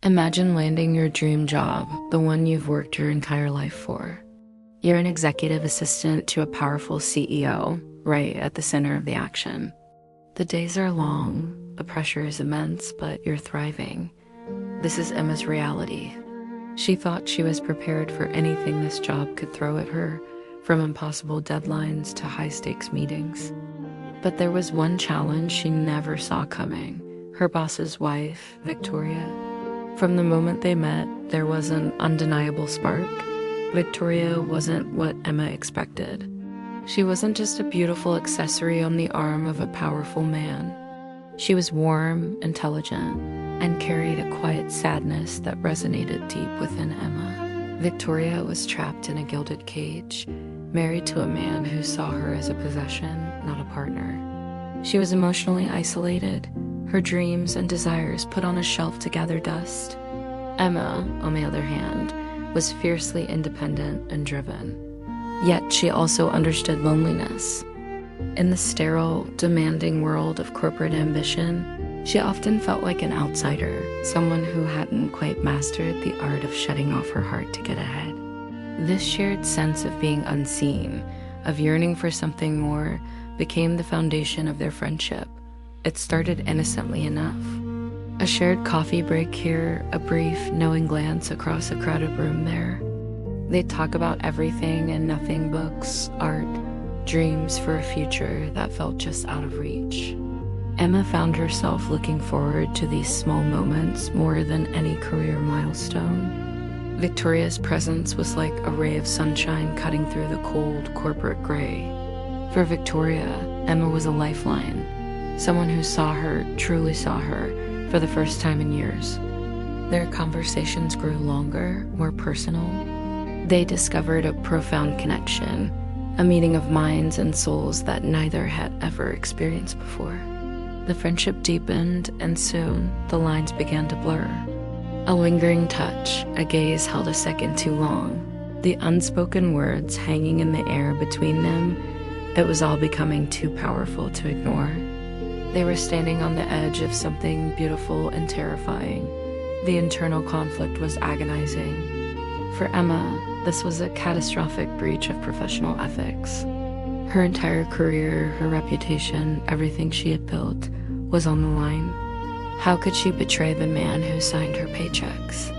Imagine landing your dream job, the one you've worked your entire life for. You're an executive assistant to a powerful CEO, right at the center of the action. The days are long, the pressure is immense, but you're thriving. This is Emma's reality. She thought she was prepared for anything this job could throw at her, from impossible deadlines to high-stakes meetings. But there was one challenge she never saw coming: her boss's wife, Victoria. From the moment they met, there was an undeniable spark. Victoria wasn't what Emma expected. She wasn't just a beautiful accessory on the arm of a powerful man. She was warm, intelligent, and carried a quiet sadness that resonated deep within Emma. Victoria was trapped in a gilded cage, married to a man who saw her as a possession, not a partner. She was emotionally isolated, her dreams and desires put on a shelf to gather dust. Emma, on the other hand, was fiercely independent and driven. Yet she also understood loneliness. In the sterile, demanding world of corporate ambition, she often felt like an outsider, someone who hadn't quite mastered the art of shutting off her heart to get ahead. This shared sense of being unseen, of yearning for something more, became the foundation of their friendship. It started innocently enough. A shared coffee break here, a brief, knowing glance across a crowded room there. They'd talk about everything and nothing: books, art, dreams for a future that felt just out of reach. Emma found herself looking forward to these small moments more than any career milestone. Victoria's presence was like a ray of sunshine cutting through the cold corporate gray. For Victoria, Emma was a lifeline, someone who saw her, truly saw her, for the first time in years. Their conversations grew longer, more personal. They discovered a profound connection, a meeting of minds and souls that neither had ever experienced before. The friendship deepened, and soon the lines began to blur. A lingering touch, a gaze held a second too long, the unspoken words hanging in the air between them. It was all becoming too powerful to ignore. They were standing on the edge of something beautiful and terrifying. The internal conflict was agonizing. For Emma, this was a catastrophic breach of professional ethics. Her entire career, her reputation, everything she had built was on the line. How could she betray the man who signed her paychecks?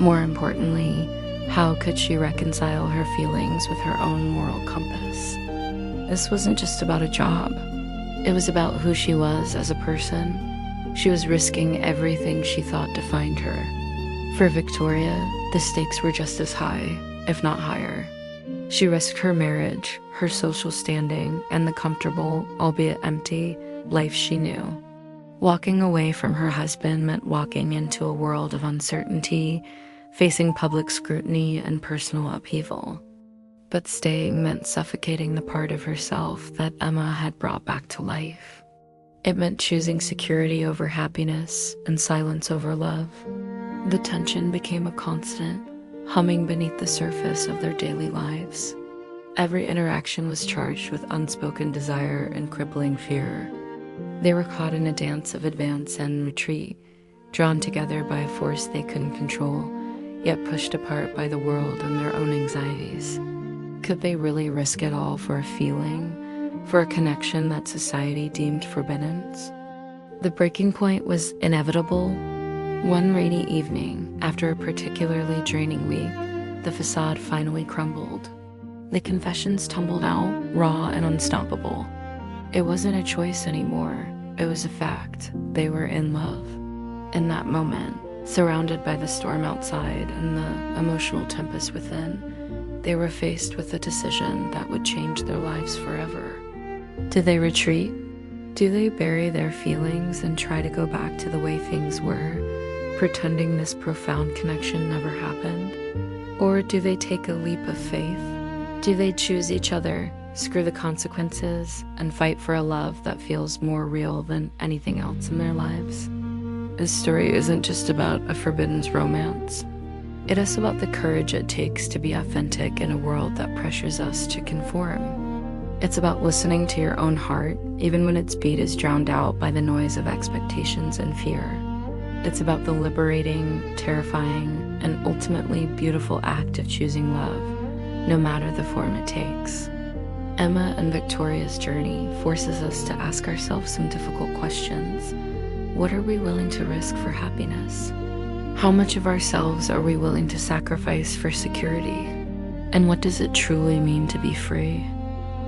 More importantly, how could she reconcile her feelings with her own moral compass? This wasn't just about a job. It was about who she was as a person. She was risking everything she thought defined her. For Victoria, the stakes were just as high, if not higher. She risked her marriage, her social standing, and the comfortable, albeit empty, life she knew. Walking away from her husband meant walking into a world of uncertainty, facing public scrutiny and personal upheaval. But staying meant suffocating the part of herself that Emma had brought back to life. It meant choosing security over happiness and silence over love. The tension became a constant, humming beneath the surface of their daily lives. Every interaction was charged with unspoken desire and crippling fear. They were caught in a dance of advance and retreat, drawn together by a force they couldn't control, yet pushed apart by the world and their own anxieties. Could they really risk it all for a feeling, for a connection that society deemed forbidden? The breaking point was inevitable. One rainy evening, after a particularly draining week, the facade finally crumbled. The confessions tumbled out, raw and unstoppable. It wasn't a choice anymore. It was a fact. They were in love. In that moment, surrounded by the storm outside and the emotional tempest within, they were faced with a decision that would change their lives forever. Do they retreat? Do they bury their feelings and try to go back to the way things were, pretending this profound connection never happened? Or do they take a leap of faith? Do they choose each other, screw the consequences, and fight for a love that feels more real than anything else in their lives? This story isn't just about a forbidden romance. It is about the courage it takes to be authentic in a world that pressures us to conform. It's about listening to your own heart, even when its beat is drowned out by the noise of expectations and fear. It's about the liberating, terrifying, and ultimately beautiful act of choosing love, no matter the form it takes. Emma and Victoria's journey forces us to ask ourselves some difficult questions. What are we willing to risk for happiness? How much of ourselves are we willing to sacrifice for security? And what does it truly mean to be free?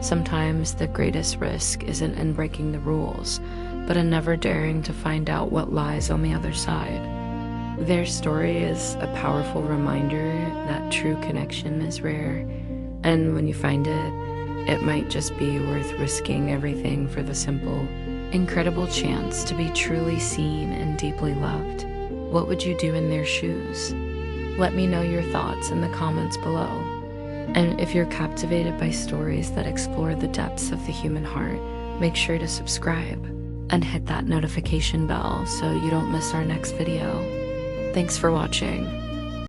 Sometimes the greatest risk isn't in breaking the rules, but in never daring to find out what lies on the other side. Their story is a powerful reminder that true connection is rare, and when you find it, it might just be worth risking everything for the simple, incredible chance to be truly seen and deeply loved. What would you do in their shoes? Let me know your thoughts in the comments below. And if you're captivated by stories that explore the depths of the human heart, make sure to subscribe and hit that notification bell so you don't miss our next video. Thanks for watching.